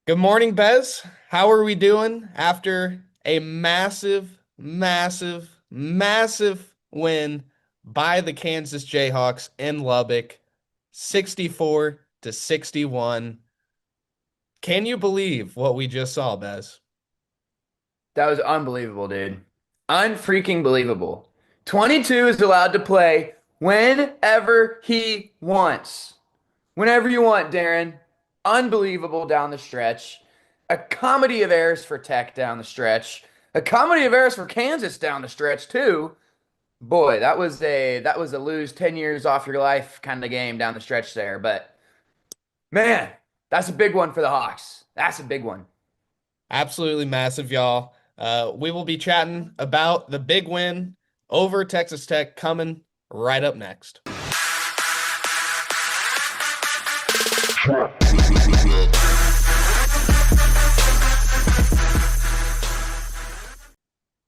Good morning, Bez. How are we doing after a massive win by the Kansas Jayhawks in Lubbock, 64 to 61? Can you believe what we just saw, Bez? That was unbelievable, dude. Unfreaking believable. 22 is allowed to play whenever he wants. Whenever you want, Darren. Unbelievable down the stretch. A comedy of errors for Tech down the stretch. A comedy of errors for Kansas down the stretch too. Boy, that was a lose 10 years off your life kind of game down the stretch there, but man, that's a big one for the Hawks. That's a big one. Absolutely massive, y'all. We will be chatting about the big win over Texas Tech coming right up next.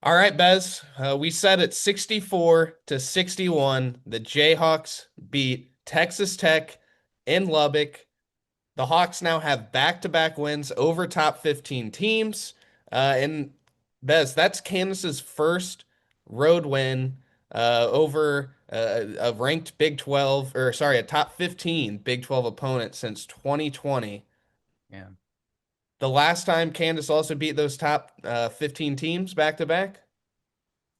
All right, Bez. We said it 64 to 61. The Jayhawks beat Texas Tech in Lubbock. The Hawks now have back-to-back wins over top 15 teams. And Bez, that's Kansas's first road win over a ranked Big 12, or sorry, a top 15 Big 12 opponent since 2020. Yeah. The last time Kansas also beat those top 15 teams back to back,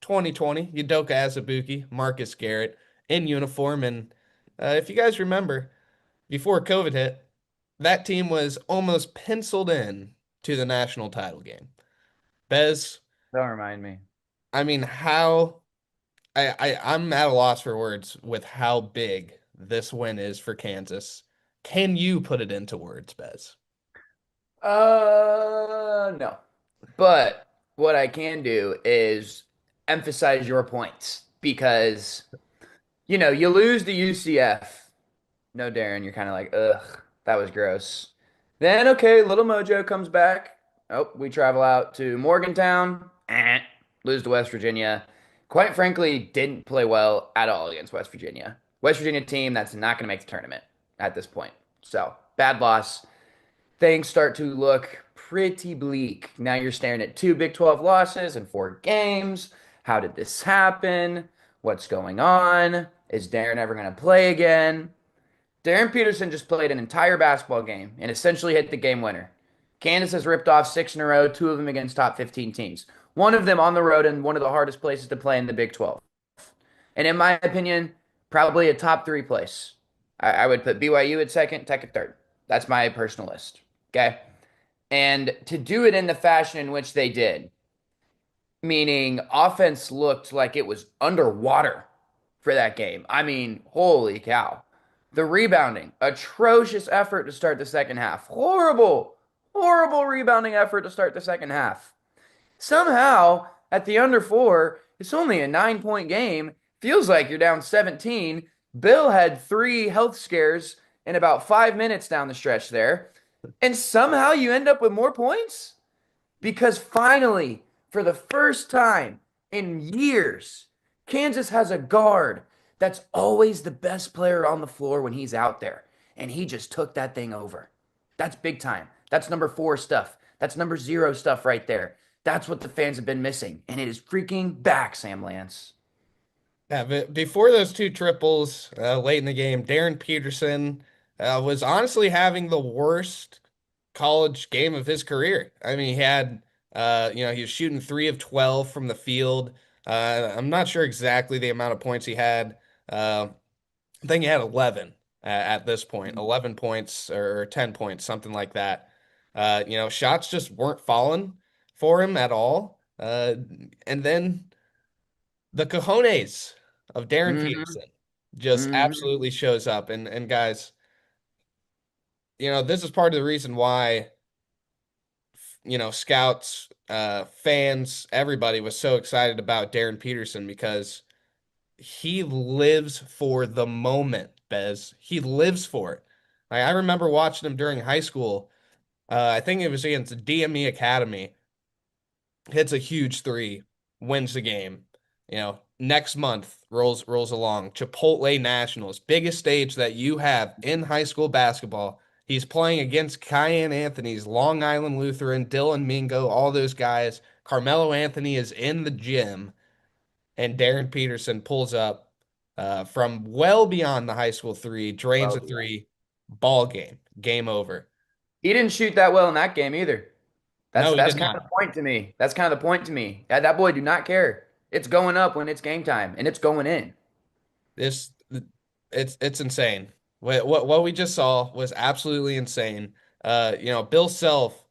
2020, Udoka Azubuike, Marcus Garrett in uniform. And if you guys remember, before COVID hit, that team was almost penciled in to the national title game. Bez, Don't remind me. I mean, I'm at a loss for words with how big this win is for Kansas. Can you put it into words, Bez? No. But what I can do is emphasize your points because, you lose to UCF. No, Darren, you're kind of like, ugh, that was gross. Then, okay, Little Mojo comes back. Oh, we travel out to Morgantown. Lose to West Virginia. Quite frankly, didn't play well at all against West Virginia. West Virginia team that's not going to make the tournament at this point. So, bad loss. Things start to look pretty bleak. Now you're staring at two Big 12 losses in 4 games. How did this happen? What's going on? Is Darren ever going to play again? Darryn Peterson just played an entire basketball game and essentially hit the game winner. Kansas has ripped off 6 in a row, two of them against top 15 teams. One of them on the road in one of the hardest places to play in the Big 12. And in my opinion, probably a top three place. I would put BYU at second, Tech at third. That's my personal list. Okay. And to do it in the fashion in which they did, meaning offense looked like it was underwater for that game. I mean, holy cow. The rebounding, atrocious effort to start the second half. Horrible rebounding effort to start the second half. Somehow, at the under four, it's only a 9 point game. Feels like you're down 17. Bill had 3 health scares in about 5 minutes down the stretch there. And somehow you end up with more points? Because finally, for the first time in years, Kansas has a guard that's always the best player on the floor when he's out there. And he just took that thing over. That's big time. That's number 4 stuff. That's number 0 stuff right there. That's what the fans have been missing. And it is freaking back, Sam Lance. Yeah, but before those two triples late in the game, Darryn Peterson was honestly having the worst college game of his career. I mean, he had, he was shooting 3 of 12 from the field. I'm not sure exactly the amount of points he had. I think he had 11 at this point, 11 points or 10 points, something like that. Shots just weren't falling for him at all. And then the cojones of Darryn Mm-hmm. Peterson just Mm-hmm. absolutely shows up. And guys, this is part of the reason why, scouts, fans, everybody was so excited about Darryn Peterson because he lives for the moment, Bez. He lives for it. Like, I remember watching him during high school. I think it was against DME Academy. Hits a huge three, wins the game. Next month rolls along. Chipotle Nationals, biggest stage that you have in high school basketball. He's playing against Cayenne Anthony's, Long Island Lutheran, Dylan Mingo, all those guys. Carmelo Anthony is in the gym, and Darryn Peterson pulls up from well beyond the high school three, drains Well, a yeah. three, ball game, game over. He didn't shoot that well in that game either. That's No, he that's did kind of not. the point to me. That's kind of the point to me. That boy do not care. It's going up when it's game time, and it's going in. This it's insane. What we just saw was absolutely insane. Bill Self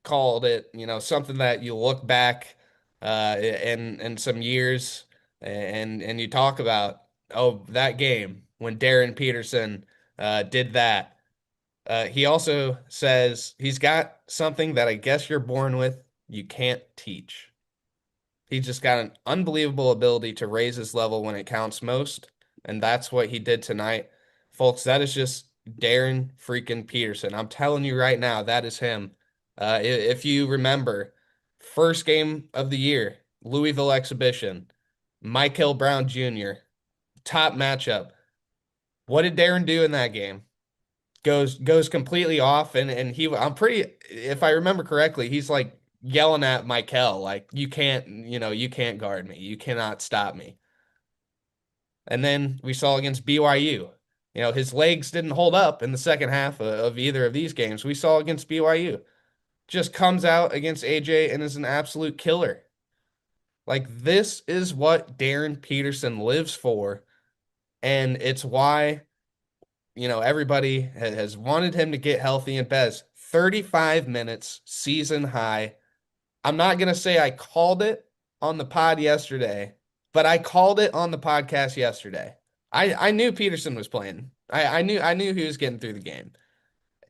called it, something that you look back in some years and you talk about, oh, that game when Darryn Peterson did that. He also says he's got something that I guess you're born with, you can't teach. He's just got an unbelievable ability to raise his level when it counts most, and that's what he did tonight. Folks, that is just Darryn freaking Peterson. I'm telling you right now, that is him. If you remember, first game of the year, Louisville exhibition, Michael Brown Jr., top matchup. What did Darryn do in that game? Goes completely off, and I'm pretty, if I remember correctly, he's like yelling at Michael like, you can't guard me, you cannot stop me. And then we saw against BYU, his legs didn't hold up in the second half of either of these games. We saw against BYU, just comes out against AJ and is an absolute killer. Like, this is what Darryn Peterson lives for, and it's why everybody has wanted him to get healthy. And Bez, 35 minutes, season high. I'm not going to say I called it on the pod yesterday, but I called it on the podcast yesterday. I knew Peterson was playing. I knew he was getting through the game,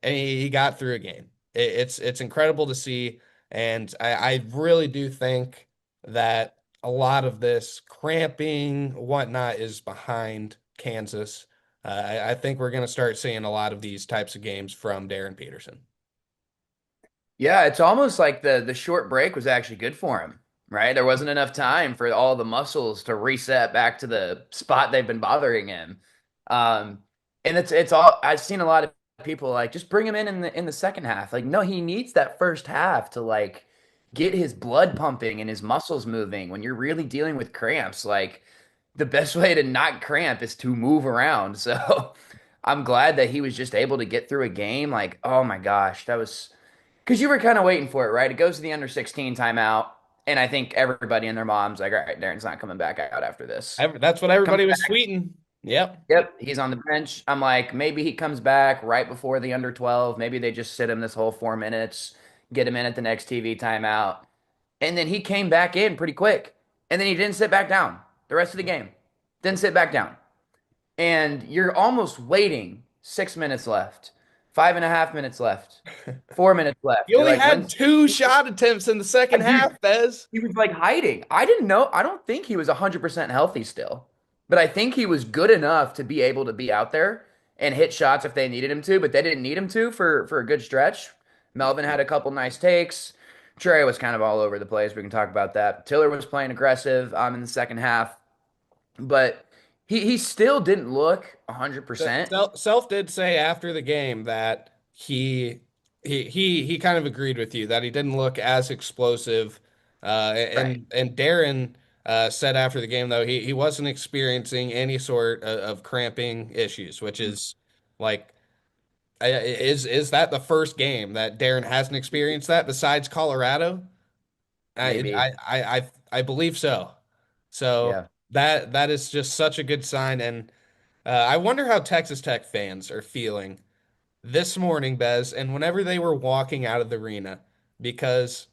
and he got through a game. It's incredible to see, and I really do think that a lot of this cramping, whatnot, is behind Kansas. I think we're going to start seeing a lot of these types of games from Darryn Peterson. Yeah, it's almost like the short break was actually good for him, right? There wasn't enough time for all the muscles to reset back to the spot they've been bothering him. Um, and it's all I've seen a lot of people like just bring him in the second half. Like, no, he needs that first half to like get his blood pumping and his muscles moving when you're really dealing with cramps. Like the best way to not cramp is to move around. So I'm glad that he was just able to get through a game. Like, oh my gosh, that was because you were kind of waiting for it, right? It goes to the under 16 timeout, and I think everybody and their mom's like, all right, Darren's not coming back out after this. That's what Comes everybody was back, tweeting. Yep. yep, he's on the bench. I'm like, maybe he comes back right before the under 12. Maybe they just sit him this whole 4 minutes, get him in at the next TV timeout. And then he came back in pretty quick. And then he didn't sit back down the rest of the game. Didn't sit back down. And you're almost waiting 6 minutes left, 5.5 minutes left, 4 minutes left. He You're only like, had when's two shot attempts in the second dude? half, Bez. He was like hiding. I didn't know. I don't think he was 100% healthy still, but I think he was good enough to be able to be out there and hit shots if they needed him to, but they didn't need him to for a good stretch. Melvin had a couple nice takes. Trey was kind of all over the place. We can talk about that. Tiller was playing aggressive in the second half, but he still didn't look 100%. Self did say after the game that he kind of agreed with you that he didn't look as explosive. Right. And Darryn said after the game though he wasn't experiencing any sort of cramping issues, which is like is that the first game that Darryn hasn't experienced that besides Colorado? I Maybe. I I believe so. So Yeah. that is just such a good sign, and I wonder how Texas Tech fans are feeling this morning, Bez, and whenever they were walking out of the arena, because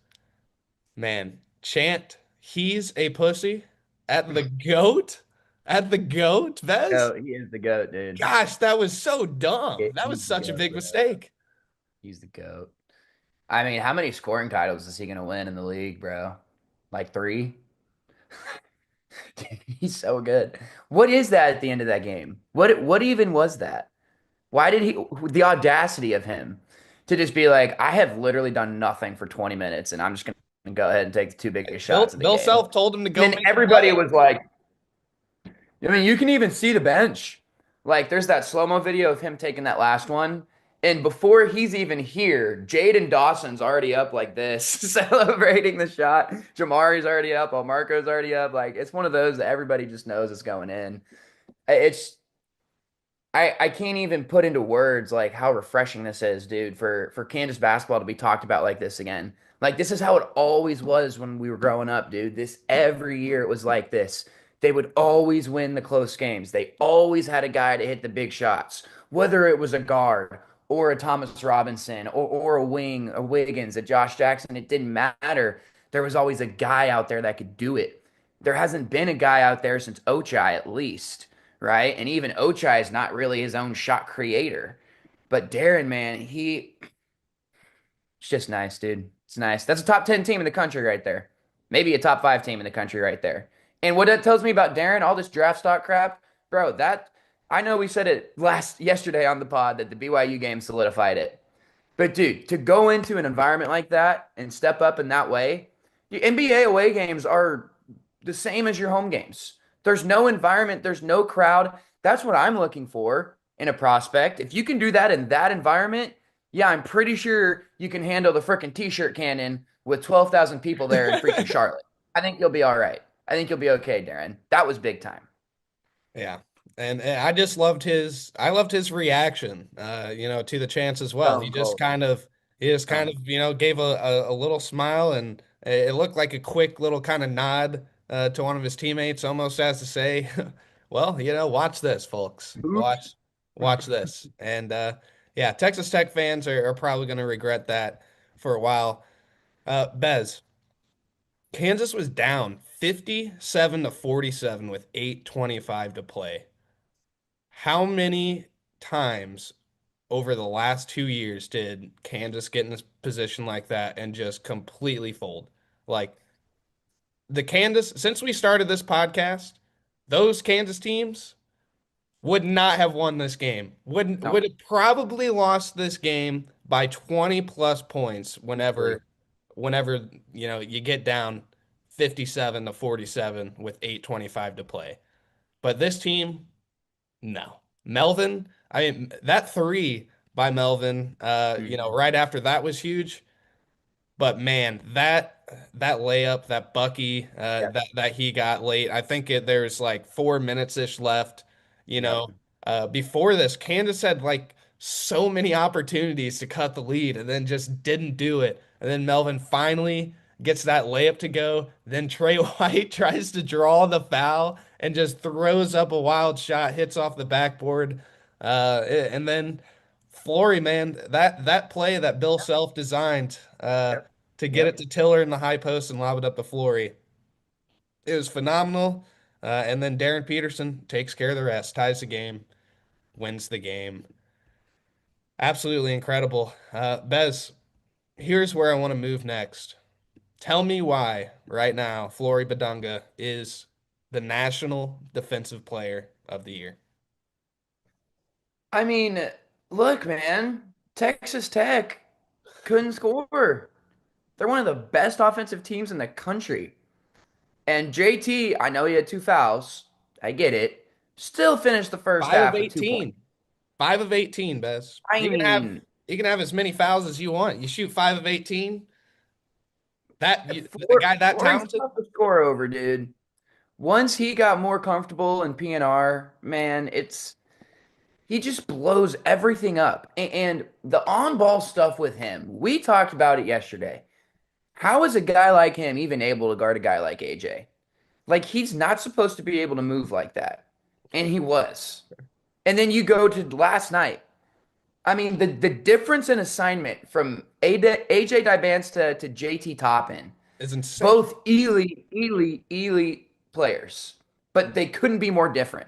man, chant, he's a pussy at the goat, Bez. Oh, he is the GOAT, dude. Gosh, that was so dumb. That was He's the such a GOAT, big bro. mistake. He's the GOAT. I mean, how many scoring titles is he gonna win in the league, bro? Like three? He's so good. What is that at the end of that game? What even was that? Why did he the audacity of him to just be like, I have literally done nothing for 20 minutes and I'm just gonna go ahead and take the two biggest shots of the Bill game. Self told him to And go then make a everybody play. was like, I mean, you can even see the bench. Like there's that slow-mo video of him taking that last one, And before he's even here, Jaden Dawson's already up like this, celebrating the shot. Jamari's already up. Marco's already up. Like it's one of those that everybody just knows is going in. It's I can't even put into words like how refreshing this is, dude, for Kansas basketball to be talked about like this again. Like this is how it always was when we were growing up, dude. This every year it was like this. They would always win the close games. They always had a guy to hit the big shots, whether it was a guard or a Thomas Robinson or a wing, a Wiggins, a Josh Jackson. It didn't matter. There was always a guy out there that could do it. There hasn't been a guy out there since Ochai, at least, right? And even Ochai is not really his own shot creator. But Darryn, man, it's just nice, dude. It's nice. That's a top 10 team in the country right there. Maybe a top 5 team in the country right there. And what that tells me about Darryn, all this draft stock crap, bro, that I know we said it yesterday on the pod that the BYU game solidified it. But dude, to go into an environment like that and step up in that way, the NBA away games are the same as your home games. There's no environment, there's no crowd. That's what I'm looking for in a prospect. If you can do that in that environment, yeah, I'm pretty sure you can handle the freaking t-shirt cannon with 12,000 people there in freaking Charlotte. I think you'll be all right. I think you'll be okay, Darryn. That was big time. Yeah. And I loved his reaction, to the chance as well. Stone cold. He just kind Stone. of, gave a little smile, and it looked like a quick little kind of nod to one of his teammates, almost as to say, well, watch this, folks. Oops. Watch this. And yeah, Texas Tech fans are probably going to regret that for a while. Bez, Kansas was down 57-47 with 8:25 to play. How many times over the last 2 years did Kansas get in this position like that and just completely fold? Like since we started this podcast, those Kansas teams would not have won this game. Would No, have probably lost this game by 20 plus points easily. whenever, you get down 57-47 with 8:25 to play. But this team, no. Melvin, I mean, that three by Melvin, Mhm. right after that was huge. But man, that layup, that Bucky, Yep. that he got late, I think there's like 4 minutes ish left. Yep. Before this, Kansas had like so many opportunities to cut the lead and then just didn't do it. And then Melvin finally gets that layup to go. Then Trey White tries to draw the foul and just throws up a wild shot, hits off the backboard. And then Flory, man, that play that Bill Self designed, Yep. to get it Yep. to Tiller in the high post and lob it up to Flory. It was phenomenal. And then Darryn Peterson takes care of the rest, ties the game, wins the game. Absolutely incredible. Bez, here's where I want to move next. Tell me why, right now, Flory Bidunga is the National Defensive Player of the Year. I mean, look, man, Texas Tech couldn't score. They're one of the best offensive teams in the country. And JT, I know he had 2 fouls. I get it. Still finished the first Five of half with 2 points. 18. 5 of 18, Bez. I mean, You can have as many fouls as you want. You shoot 5 of 18. A Flor guy that Flory's talented tough to score over, dude. Once he got more comfortable in PNR, man, he just blows everything up. And the on-ball stuff with him, we talked about it yesterday. How is a guy like him even able to guard a guy like AJ? Like he's not supposed to be able to move like that. And he was. And then you go to last night. I mean, the difference in assignment from AJ Dybans to JT Toppin, is insane. both elite players, but they couldn't be more different.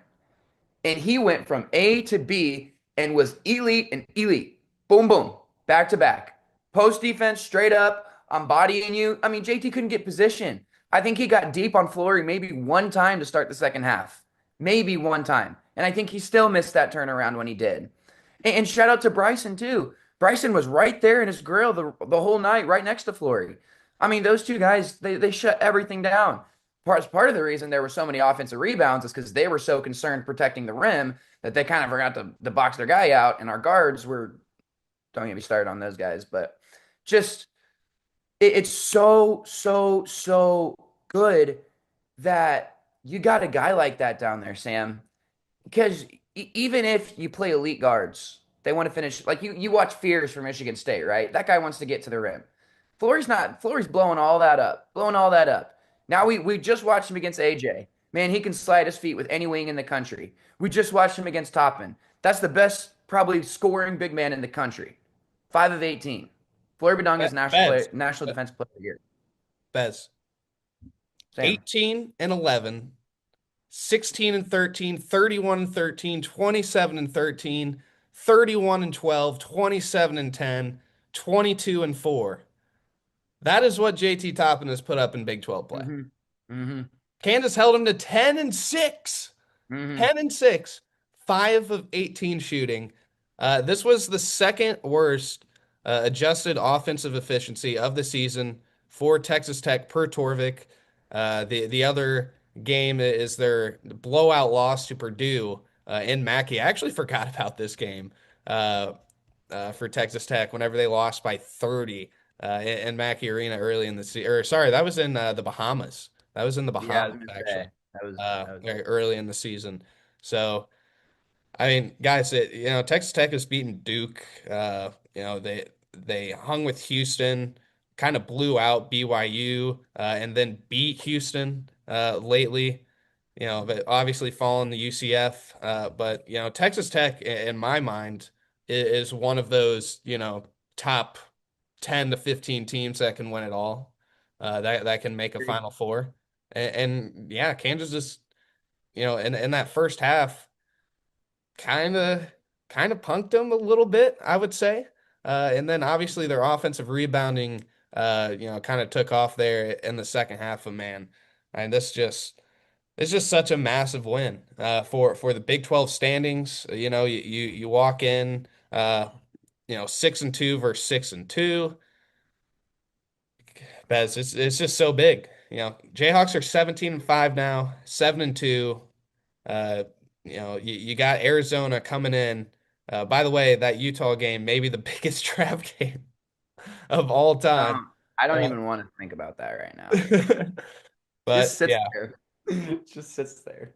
And he went from A to B and was elite and elite. Boom, boom, back to back. Post defense, straight up. I'm bodying you. I mean, JT couldn't get position. I think he got deep on Flory maybe one time to start the second half. Maybe one time. And I think he still missed that turnaround when he did. And shout out to Bryson, too. Bryson was right there in his grill the whole night, right next to Flory. I mean, those two guys, they shut everything down. Part of the reason there were so many offensive rebounds is because they were so concerned protecting the rim that they kind of forgot to box their guy out, and our guards were Don't get me started on those guys, but just it's so good that you got a guy like that down there, Sam. Because even if you play elite guards, they want to finish like you watch Fears for Michigan State, right? That guy wants to get to the rim. Flory's not. Flory's blowing all that up, blowing all that up. Now we just watched him against AJ. Man, he can slide his feet with any wing in the country. We just watched him against Toppin. That's the best probably scoring big man in the country. 5 of 18. Flory Bidunga is Bez, national defensive player of the year. Bez, Sam. 18 and 11, 16 and 13, 31 and 13, 27 and 13, 31 and 12, 27 and 10, 22 and 4. That is what JT Toppin has put up in Big 12 play. Mm-hmm. Mm-hmm. Kansas held him to 10 and 6. Mm-hmm. 10 and 6. 5 of 18 shooting. This was the second worst adjusted offensive efficiency of the season for Texas Tech per Torvik. The other game is their blowout loss to Purdue in Mackey. I actually forgot about this game for Texas Tech whenever they lost by 30 in Mackey Arena early in the season. Or sorry, that was in the Bahamas. That was in the Yeah, I was Bahamas gonna actually, say that was very early in the season. So. I mean, guys, Texas Tech has beaten Duke. They hung with Houston, kind of blew out BYU, and then beat Houston lately. But obviously fallen the UCF. But Texas Tech, in my mind, is one of those top 10 to 15 teams that can win it all. That can make a great. Final Four. And yeah, Kansas is in that first half kind of punked them a little bit, I would say. And then obviously their offensive rebounding, kind of took off there in the second half of man. And it's just such a massive win for the Big 12 standings. You walk in, 6-2 versus 6-2. Bez, it's just so big. Jayhawks are 17-5 now, 7-2. Uh, you got Arizona coming in. By the way, that Utah game, maybe the biggest trap game of all time. I don't Uh, even want to think about that right now. but Just sits yeah, there. Just sits there.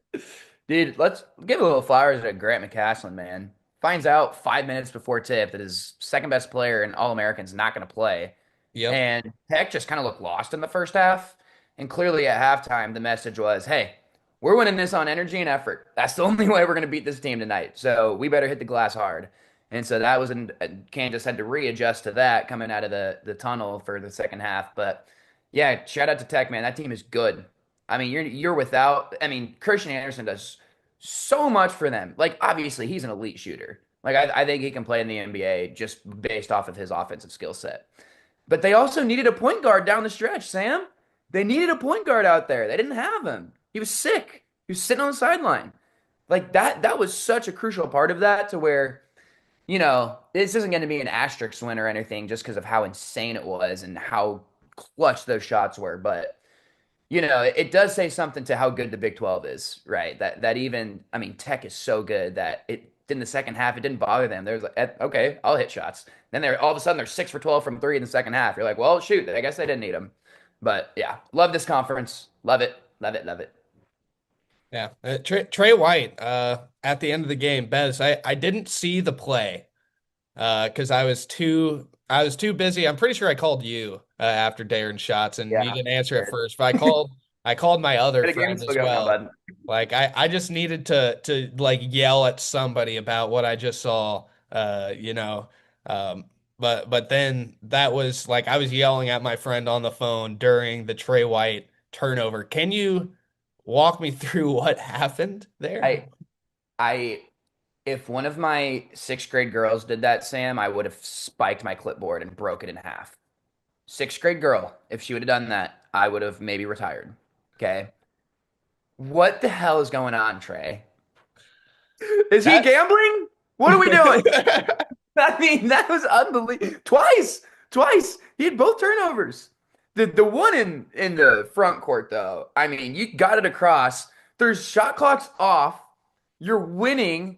Dude, let's give a little flowers to Grant McCaslin, man. Finds out 5 minutes before tip that his second best player in All American's not going to play. yep, And Tech just kind of looked lost in the first half. And clearly at halftime, the message was, hey, we're winning this on energy and effort. That's the only way we're going to beat this team tonight. So we better hit the glass hard. And so that was in Kansas had to readjust to that coming out of the tunnel for the second half. But yeah, shout out to Tech, man. That team is good. I mean, you're without. I mean, Christian Anderson does so much for them. Like, obviously, he's an elite shooter. Like, I think he can play in the NBA just based off of his offensive skill set. But they also needed a point guard down the stretch, Sam. They needed a point guard out there. They didn't have him. He was sick. He was sitting on the sideline. Like that was such a crucial part of that to where, this isn't going to be an asterisk win or anything just because of how insane it was and how clutch those shots were. But, it does say something to how good the Big 12 is, right? That even, I mean, Tech is so good that it in the second half, it didn't bother them. There's like, okay, I'll hit shots. Then they're all of a sudden they're 6 for 12 from three in the second half. You're like, well, shoot, I guess they didn't need them. But yeah, love this conference. Love it. Love it. Love it. yeah. Trey White, at the end of the game, Bez, I didn't see the play. Because I was too busy. I'm pretty sure I called you after Darren's shots, and you Yeah. didn't answer at Good. first. But I called my other The friend game's still as going on, well. bud. Like I just needed to like yell at somebody about what I just saw. Um, but then that was like I was yelling at my friend on the phone during the Trey White turnover. Can you walk me through what happened there? I I if one of my sixth grade girls did that, Sam, I would have spiked my clipboard and broke it in half. Sixth grade girl, if she would have done that, I would have maybe retired. Okay. What the hell is going on, Trey? Is he That gambling? What are we doing? I mean, that was unbelievable. Twice. He had both turnovers. The one in the front court though. I mean, you got it across. There's shot clocks off. You're winning.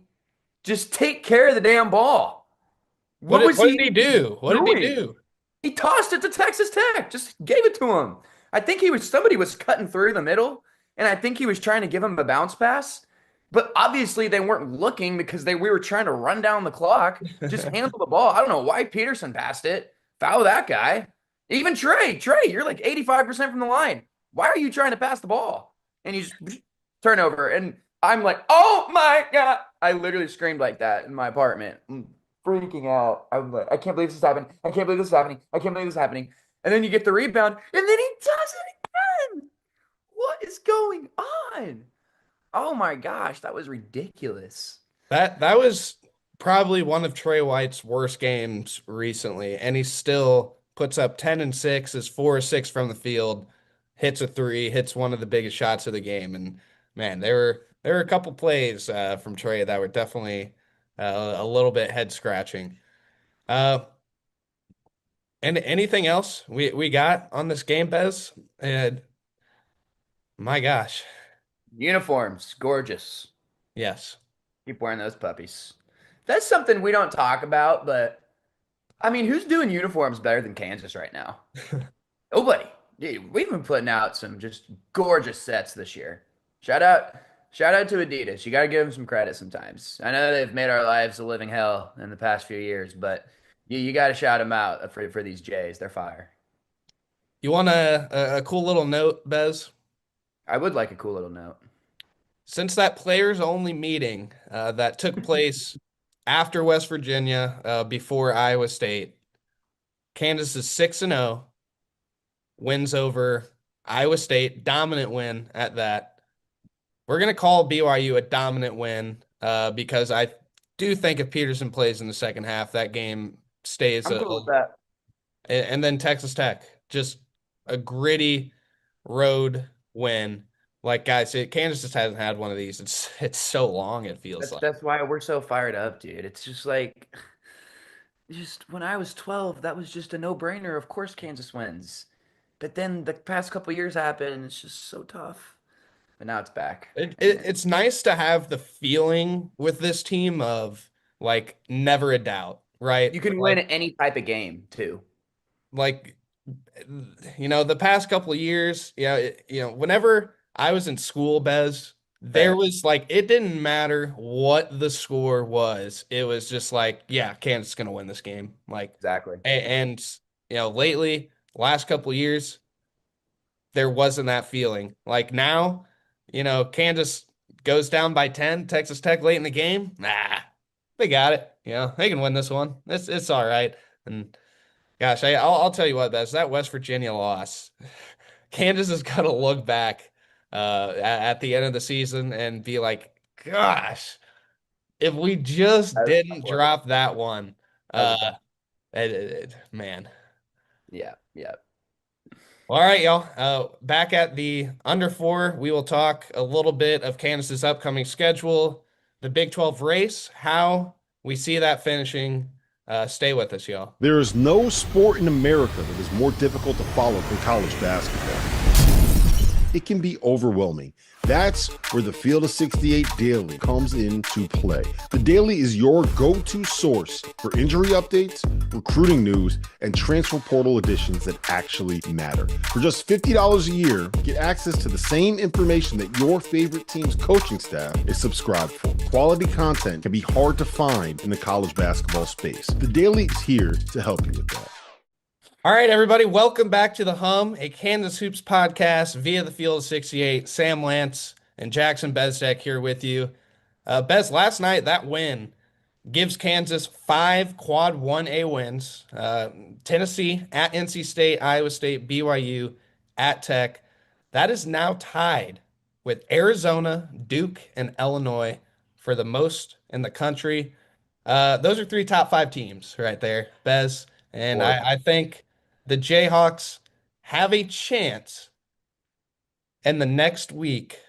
Just take care of the damn ball. What was What did he he do? What did he doing? do? He tossed it to Texas Tech, just gave it to him. I think somebody was cutting through the middle, and I think he was trying to give him a bounce pass. But obviously they weren't looking because we were trying to run down the clock. Just handle the ball. I don't know why Peterson passed it. Foul that guy. Even Trey, you're like 85% from the line. Why are you trying to pass the ball? And you just turnover. And I'm like, oh my God. I literally screamed like that in my apartment, freaking out. I'm like, I can't believe this is happening. I can't believe this is happening. I can't believe this is happening. And then you get the rebound, and then he does it again. What is going on? Oh my gosh, that was ridiculous. That was probably one of Trey White's worst games recently, and he still puts up 10 and 6, is 4 or 6 from the field, hits a three, hits one of the biggest shots of the game. And man, there were a couple plays from Trey that were definitely a little bit head scratching. Uh, and anything else we got on this game, Bez? And my gosh, Uniforms, gorgeous. yes. Keep wearing those puppies. That's something we don't talk about, but I mean, who's doing uniforms better than Kansas right now? Nobody. Dude, we've been putting out some just gorgeous sets this year. Shout out, shout out to Adidas. You got to give them some credit sometimes. I know they've made our lives a living hell in the past few years, but you got to shout them out for these Jays. They're fire. You want a cool little note, Bez? I would like a cool little note. Since that players only meeting that took place after West Virginia, before Iowa State, Kansas is 6-0, wins over Iowa State, dominant win at that. We're gonna call BYU a dominant win because I do think if Peterson plays in the second half, that game stays I'm cool with that. and then Texas Tech, just a gritty road win. Like guys, Kansas just hasn't had one of these. It's so long, it feels like. That's why we're so fired up, dude. It's just like just when I was 12, that was just a no-brainer. Of course Kansas wins. But then the past couple years happened and it's just so tough. But now it's back. And It's nice to have the feeling with this team of like never a doubt, right? you can win any type of game too. Like the past couple of years, whenever I was in school, Bez, there Fair. was like it didn't matter what the score was. It was just like, yeah, Kansas is gonna win this game. Like, Exactly. and lately, last couple of years, there wasn't that feeling. Like now, Kansas goes down by 10, Texas Tech late in the game. Nah, they got it. They can win this one. It's all right. And gosh, I'll tell you what, that West Virginia loss. Kansas has got to look back at the end of the season and be like, gosh, if we just That was a tough didn't one. drop that one, That was uh, a tough. man. Yeah, yeah. All right, y'all. Back at the under four, we will talk a little bit of Kansas's upcoming schedule, the Big 12 race, how we see that finishing. Stay with us, y'all. There is no sport in America that is more difficult to follow than college basketball. It can be overwhelming. That's where the Field of 68 Daily comes into play. The Daily is your go-to source for injury updates, recruiting news, and transfer portal additions that actually matter. For just $50 a year, get access to the same information that your favorite team's coaching staff is subscribed for. Quality content can be hard to find in the college basketball space. The Daily is here to help you with that. All right, everybody, welcome back to The Hum, a Kansas Hoops podcast via the Field of 68. Sam Lance and Jackson Bezdek here with you. Bez, last night, that win gives Kansas 5 quad 1A wins. Tennessee at NC State, Iowa State, BYU at Tech. That is now tied with Arizona, Duke, and Illinois for the most in the country. Those are 3 top 5 teams right there, Bez. And Or I think the Jayhawks have a chance in the next week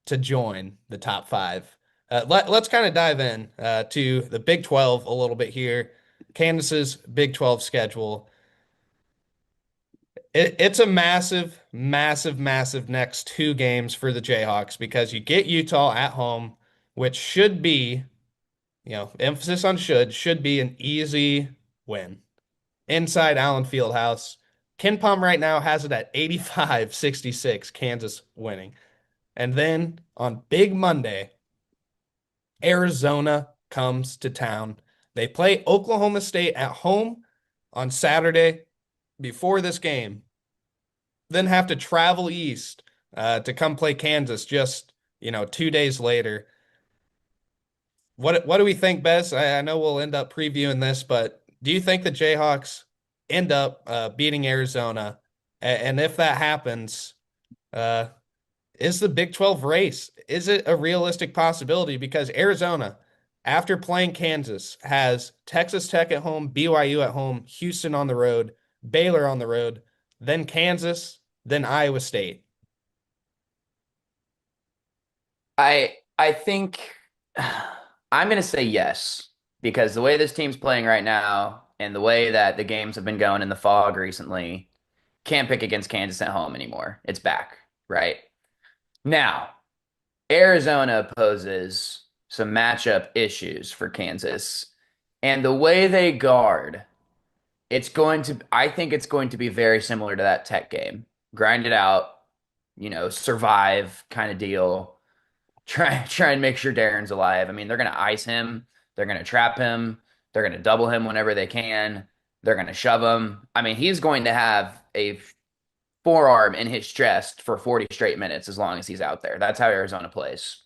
to join the top 5. Let's kind of dive in to the Big 12 a little bit here. Kansas's Big 12 schedule. It's a massive, massive, massive next 2 games for the Jayhawks because you get Utah at home, which should be emphasis on should be an easy win. Inside Allen Fieldhouse. KenPom right now has it at 85-66, Kansas winning. And then on Big Monday, Arizona comes to town. They play Oklahoma State at home on Saturday before this game, then have to travel east to come play Kansas just, 2 days later. What do we think, Bez? I know we'll end up previewing this, but do you think the Jayhawks end up beating Arizona? And if that happens, uh, is the Big 12 race, is it a realistic possibility? Because Arizona, after playing Kansas, has Texas Tech at home, BYU at home, Houston on the road, Baylor on the road, then Kansas, then Iowa State. I think I'm going to say yes because the way this team's playing right now and the way that the games have been going in the fog recently, can't pick against Kansas at home anymore. It's back, right? Now, Arizona poses some matchup issues for Kansas. And the way they guard, I think it's going to be very similar to that Tech game. Grind it out, survive kind of deal. Try and make sure Darren's alive. I mean, they're going to ice him, they're going to trap him, they're going to double him whenever they can, they're going to shove him. I mean, he's going to have a forearm in his chest for 40 straight minutes as long as he's out there. That's how Arizona plays.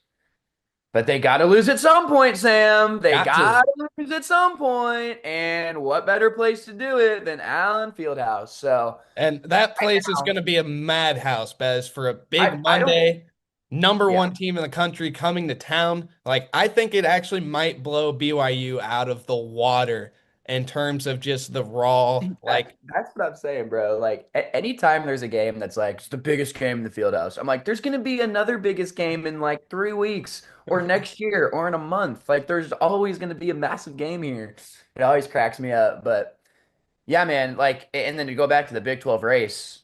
But they got to lose at some point, Sam. They Got to. got to lose at some point. And what better place to do it than Allen Fieldhouse? So And that right place is now, going to be a madhouse, Bez, for a big I don't, Monday. Number yeah. one team in the country coming to town. Like, I think it actually might blow BYU out of the water in terms of just the raw, That's what I'm saying, bro. Like anytime there's a game that's like it's the biggest game in the field house, I'm like, there's gonna be another biggest game in like 3 weeks or next year or in a month. Like there's always gonna be a massive game here. It always cracks me up. But yeah, man, like and then to go back to the Big 12 race,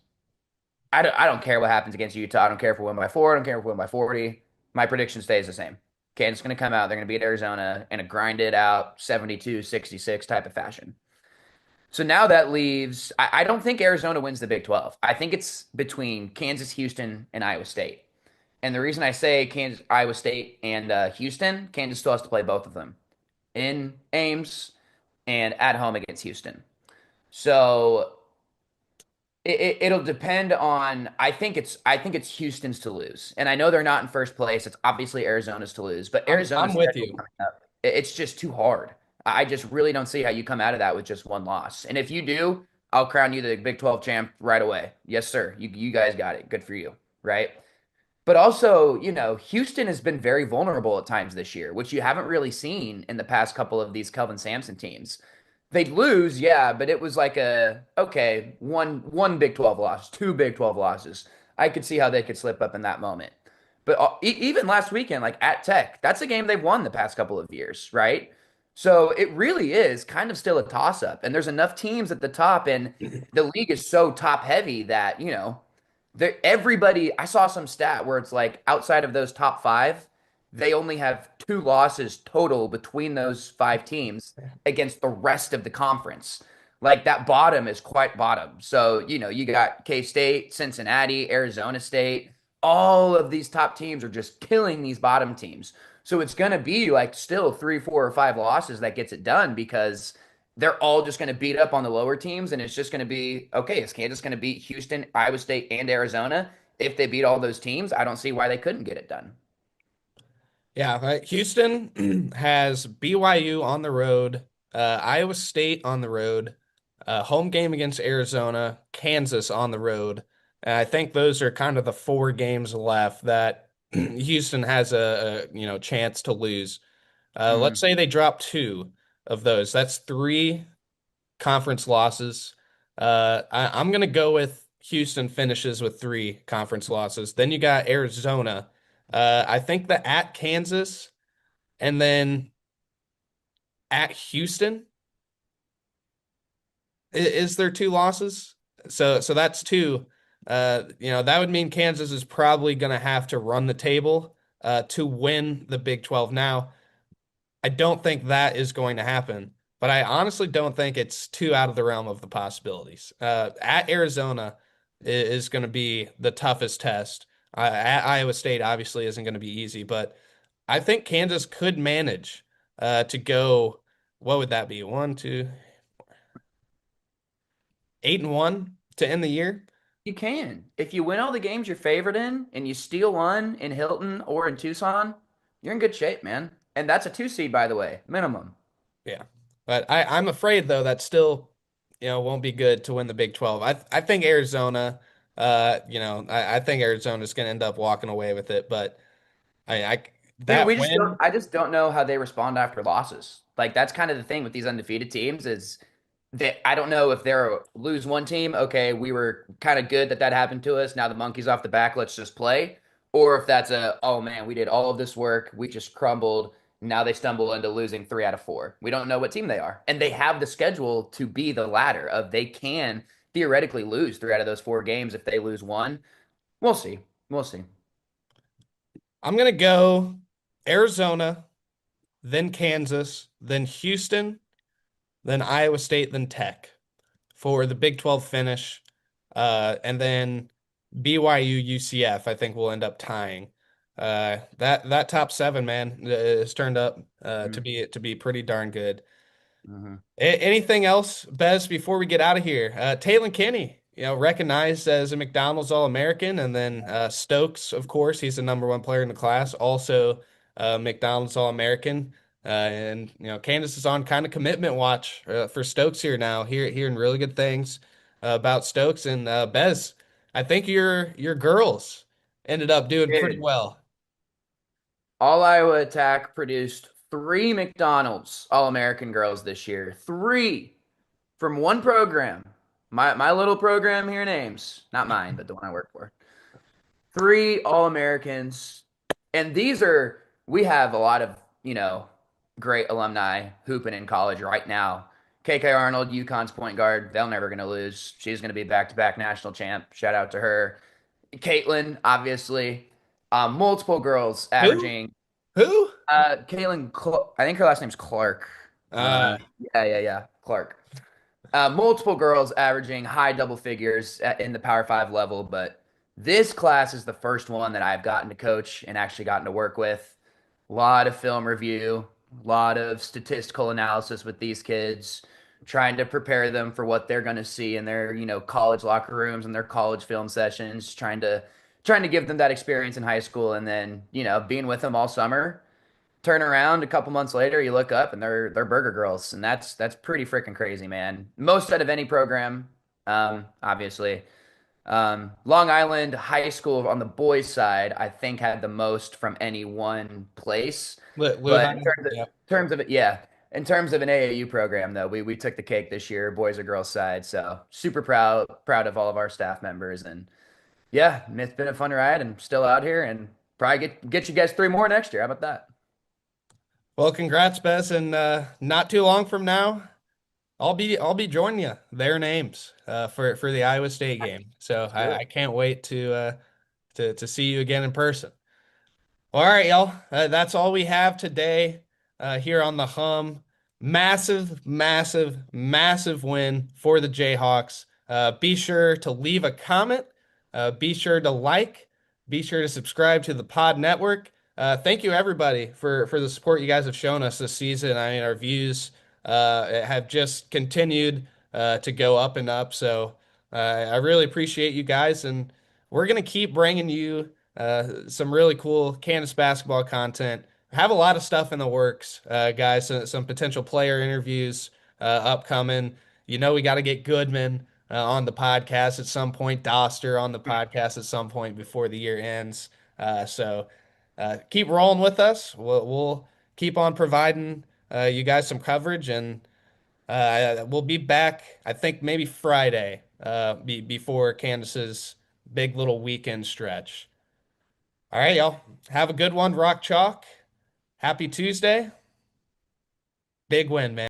I don't care what happens against Utah. I don't care if we win by 4, I don't care if we win by 40. My prediction stays the same. Kansas is gonna come out, they're gonna beat Arizona in a grinded out 72-66 type of fashion. So now that leaves, I don't think Arizona wins the Big 12. I think it's between Kansas, Houston, and Iowa State. And the reason I say Kansas, Iowa State, and Houston, Kansas still has to play both of them in Ames and at home against Houston. So it'll depend on. I think it's Houston's to lose, and I know they're not in first place. It's obviously Arizona's to lose, but I'm Arizona's with schedule you. coming up, it's just too hard. I just really don't see how you come out of that with just one loss. And if you do, I'll crown you the Big 12 champ right away. Yes, sir. You guys got it. Good for you, right? But also, Houston has been very vulnerable at times this year, which you haven't really seen in the past couple of these Kelvin Sampson teams. They'd lose, yeah, but it was like one Big 12 loss, two Big 12 losses. I could see how they could slip up in that moment. But even last weekend, like at Tech, that's a game they've won the past couple of years, right? So it really is kind of still a toss up. And there's enough teams at the top, and the league is so top heavy that, everybody, I saw some stat where it's like outside of those top five, they only have 2 losses total between those 5 teams against the rest of the conference. Like that bottom is quite bottom. So, you got K-State, Cincinnati, Arizona State. All of these top teams are just killing these bottom teams. So it's going to be like still 3, 4, or 5 losses that gets it done because they're all just going to beat up on the lower teams. And it's just going to be, okay, is Kansas going to beat Houston, Iowa State, and Arizona? If they beat all those teams, I don't see why they couldn't get it done. Yeah, right. Houston has BYU on the road, Iowa State on the road, home game against Arizona, Kansas on the road. And I think those are kind of the 4 games left that Houston has a chance to lose. Let's Mm. say they drop 2 of those. That's 3 conference losses. I'm gonna go with Houston finishes with 3 conference losses. Then you got Arizona. I think the at Kansas and then at Houston is there 2 losses. So that's 2. That would mean Kansas is probably gonna have to run the table to win the Big 12 now. I don't think that is going to happen, but I honestly don't think it's too out of the realm of the possibilities. At Arizona is going to be the toughest test. At Iowa State obviously isn't going to be easy, but I think Kansas could manage to go. What would that be? One, two, 8-1 to end the year. You can. If you win all the games you're favored in and you steal one in Hilton or in Tucson, you're in good shape, man. And that's a two seed, by the way, minimum. Yeah. But I'm afraid though that still, won't be good to win the Big 12. I think Arizona, I think Arizona's gonna end up walking away with it, but I Dude, that win, I just don't know how they respond after losses. Like that's kind of the thing with these undefeated teams is that I don't know if they're lose one team, okay, we were kind of good that that happened to us. Now the monkey's off the back, let's just play. Or if that's a, oh man, we did all of this work, we just crumbled. Now they stumble into losing 3 out of 4. We don't know what team they are. And they have the schedule to be the latter of they can theoretically lose 3 out of those 4 games if they lose one. We'll see. We'll see. I'm gonna go Arizona, then Kansas, then Houston, then Iowa State, then Tech for the Big 12 finish. And then BYU, UCF, I think we'll end up tying. That top seven, man, has turned up to be pretty darn good. Mm-hmm. Anything else, Bez, before we get out of here? Taylor Kinney, recognized as a McDonald's All-American, and then Stokes, of course, he's the #1 player in the class, also McDonald's All-American. And Candace is on kind of commitment watch for Stokes here now, hearing really good things about Stokes and Bez. I think your girls ended up doing pretty Dude, well. All Iowa Attack produced 3 McDonald's All-American girls this year. 3 from one program. My little program here names. Not mine, but the one I work for. 3 All-Americans. And we have a lot of, great alumni hooping in college right now. KK Arnold, UConn's point guard. They're never going to lose. She's going to be back-to-back national champ. Shout out to her. Caitlin, obviously. Multiple girls Who? averaging. Who? I think her last name's Clark. Uh, Yeah, Clark. Multiple girls averaging high double figures in the Power Five level, but this class is the first one that I've gotten to coach and actually gotten to work with. A lot of film review, a lot of statistical analysis with these kids, trying to prepare them for what they're going to see in their, college locker rooms and their college film sessions, trying to give them that experience in high school, and then, being with them all summer. Turn around a couple months later, you look up and they're burger girls, and that's pretty freaking crazy, man. Most out of any program, obviously. Long Island High School on the boys' side, I think had the most from any one place. But in Luhan. Yeah. terms of it, yeah. In terms of an AAU program, though, we took the cake this year, boys or girls side. So super proud of all of our staff members, and yeah, it's been a fun ride, and still out here, and probably get you guys 3 more next year. How about that? Well, congrats, Bez, and not too long from now, I'll be joining you. Their names for the Iowa State game. So Let's do I it. can't wait to see you again in person. All right, y'all. That's all we have today here on the Hum. Massive, massive, massive win for the Jayhawks. Be sure to leave a comment. Be sure to like. Be sure to subscribe to the Pod Network. Thank you, everybody, for the support you guys have shown us this season. I mean, our views have just continued to go up and up. So I really appreciate you guys, and we're gonna keep bringing you some really cool Kansas basketball content. Have a lot of stuff in the works, guys. Some potential player interviews upcoming. We got to get Goodman on the podcast at some point, Doster on the podcast at some point before the year ends. So keep rolling with us. We'll keep on providing you guys some coverage, and we'll be back, I think, maybe Friday before Kansas's big little weekend stretch. All right, y'all. Have a good one. Rock chalk. Happy Tuesday. Big win, man.